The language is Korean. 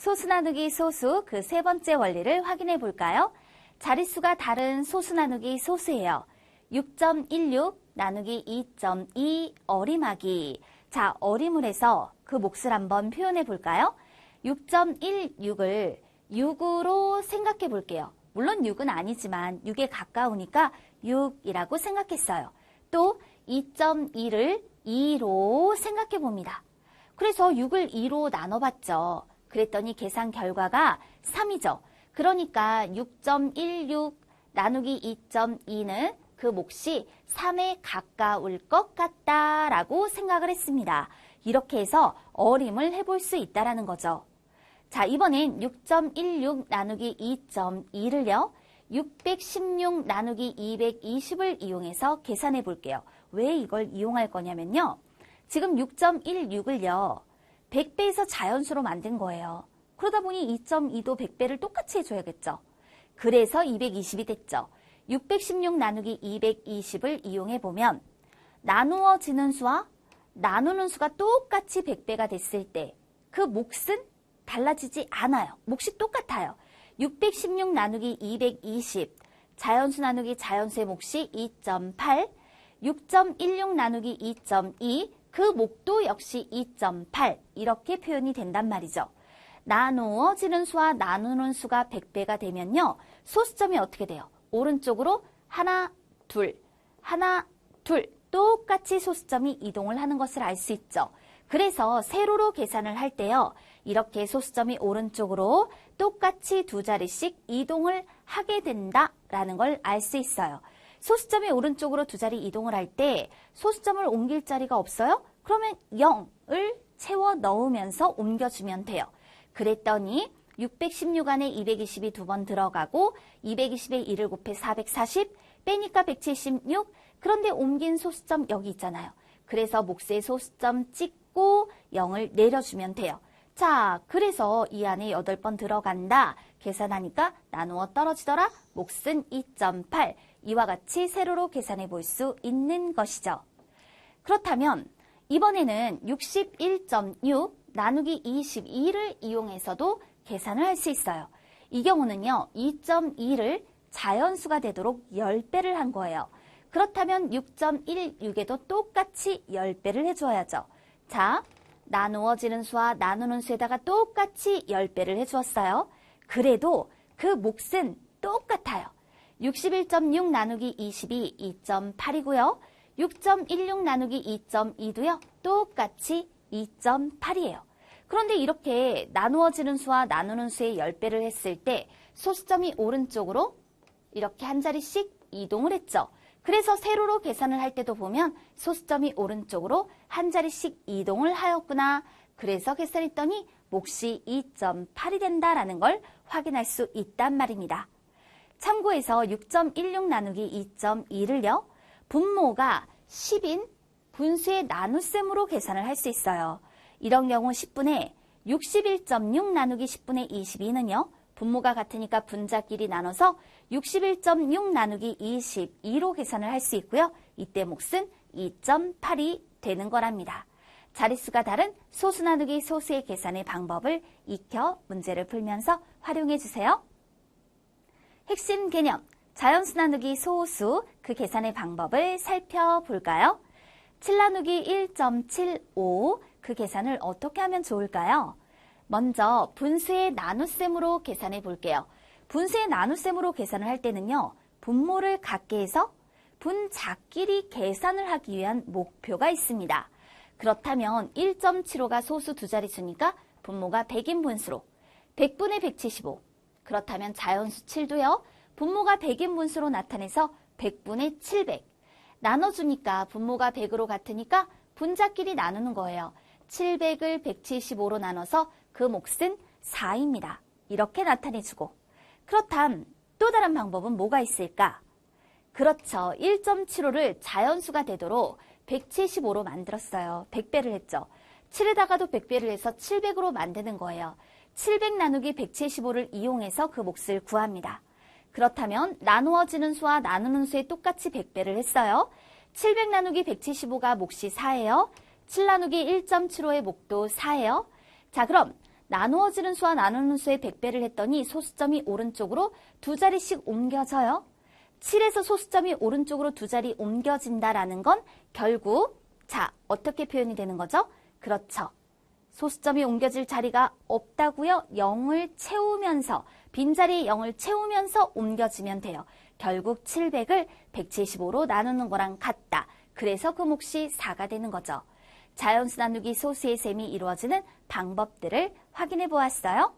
소수 나누기 소수 그 세 번째 원리를 확인해 볼까요? 자릿수가 다른 소수 나누기 소수예요. 6.16 나누기 2.2 어림하기. 자, 어림을 해서 그 몫을 한번 표현해 볼까요? 6.16을 6으로 생각해 볼게요. 물론 6은 아니지만 6에 가까우니까 6이라고 생각했어요. 또 2.2를 2로 생각해 봅니다. 그래서 6을 2로 나눠봤죠. 그랬더니 계산 결과가 3이죠. 그러니까 6.16 나누기 2.2는 그 몫이 3에 가까울 것 같다라고 생각을 했습니다. 이렇게 해서 어림을 해볼 수 있다라는 거죠. 자, 이번엔 6.16 나누기 2.2를요. 616 나누기 220을 이용해서 계산해 볼게요. 왜 이걸 이용할 거냐면요. 지금 6.16을요. 100배에서 자연수로 만든 거예요. 그러다 보니 2.2도 100배를 똑같이 해줘야겠죠. 그래서 220이 됐죠. 616 나누기 220을 이용해 보면 나누어지는 수와 나누는 수가 똑같이 100배가 됐을 때 그 몫은 달라지지 않아요. 몫이 똑같아요. 616 나누기 220, 자연수 나누기 자연수의 몫이 2.8, 6.16 나누기 2.2, 그 몫도 역시 2.8 이렇게 표현이 된단 말이죠. 나누어지는 수와 나누는 수가 100배가 되면요. 소수점이 어떻게 돼요? 오른쪽으로 하나, 둘, 하나, 둘 똑같이 소수점이 이동을 하는 것을 알 수 있죠. 그래서 세로로 계산을 할 때요. 이렇게 소수점이 오른쪽으로 똑같이 두 자리씩 이동을 하게 된다라는 걸 알 수 있어요. 소수점이 오른쪽으로 두 자리 이동을 할 때 소수점을 옮길 자리가 없어요? 그러면 0을 채워 넣으면서 옮겨주면 돼요. 그랬더니 616 안에 220이 두 번 들어가고 220에 1을 곱해 440 빼니까 176. 그런데 옮긴 소수점 여기 있잖아요. 그래서 몫의 소수점 찍고 0을 내려주면 돼요. 자, 그래서 이 안에 8번 들어간다. 계산하니까 나누어 떨어지더라. 몫은 2.8. 이와 같이 세로로 계산해 볼 수 있는 것이죠. 그렇다면 이번에는 61.6 나누기 22를 이용해서도 계산을 할 수 있어요. 이 경우는요. 2.2를 자연수가 되도록 10배를 한 거예요. 그렇다면 6.16에도 똑같이 10배를 해주어야죠. 자, 나누어지는 수와 나누는 수에다가 똑같이 10배를 해주었어요. 그래도 그 몫은 똑같아요. 61.6 나누기 22, 2.8이고요. 6.16 나누기 2.2도요. 똑같이 2.8이에요. 그런데 이렇게 나누어지는 수와 나누는 수의 10배를 했을 때 소수점이 오른쪽으로 이렇게 한 자리씩 이동을 했죠. 그래서 세로로 계산을 할 때도 보면 소수점이 오른쪽으로 한 자리씩 이동을 하였구나. 그래서 계산했더니 몫이 2.8이 된다라는 걸 확인할 수 있단 말입니다. 참고해서 6.16 나누기 2.2를요. 분모가 10인 분수의 나눗셈으로 계산을 할 수 있어요. 이런 경우 10분의 61.6 나누기 10분의 22는요. 분모가 같으니까 분자끼리 나눠서 61.6 나누기 22로 계산을 할 수 있고요. 이때 몫은 2.8이 되는 거랍니다. 자릿수가 다른 소수 나누기 소수의 계산의 방법을 익혀 문제를 풀면서 활용해 주세요. 핵심 개념, 자연수 나누기 소수 그 계산의 방법을 살펴볼까요? 7 나누기 1.75 그 계산을 어떻게 하면 좋을까요? 먼저 분수의 나눗셈으로 계산해 볼게요. 분수의 나눗셈으로 계산을 할 때는요. 분모를 같게 해서 분자끼리 계산을 하기 위한 목표가 있습니다. 그렇다면 1.75가 소수 두 자릿수니까 분모가 100인 분수로 100분의 175. 그렇다면 자연수 7도요. 분모가 100인 분수로 나타내서 100분의 700. 나눠주니까 분모가 100으로 같으니까 분자끼리 나누는 거예요. 700을 175로 나눠서 그 몫은 4입니다. 이렇게 나타내주고. 그렇다면 또 다른 방법은 뭐가 있을까? 그렇죠. 1.75를 자연수가 되도록 175로 만들었어요. 100배를 했죠. 7에다가도 100배를 해서 700으로 만드는 거예요. 700 나누기 175를 이용해서 그 몫을 구합니다. 그렇다면 나누어지는 수와 나누는 수에 똑같이 100배를 했어요. 700 나누기 175가 몫이 4예요. 7 나누기 1.75의 몫도 4예요. 자, 그럼 나누어지는 수와 나누는 수의 100배를 했더니 소수점이 오른쪽으로 두 자리씩 옮겨져요. 7에서 소수점이 오른쪽으로 두 자리 옮겨진다라는 건 결국 자, 어떻게 표현이 되는 거죠? 그렇죠. 소수점이 옮겨질 자리가 없다고요. 0을 채우면서 빈자리에 0을 채우면서 옮겨지면 돼요. 결국 700을 175로 나누는 거랑 같다. 그래서 그 몫이 4가 되는 거죠. 자연수 나누기 소수의 셈이 이루어지는 방법들을 확인해 보았어요.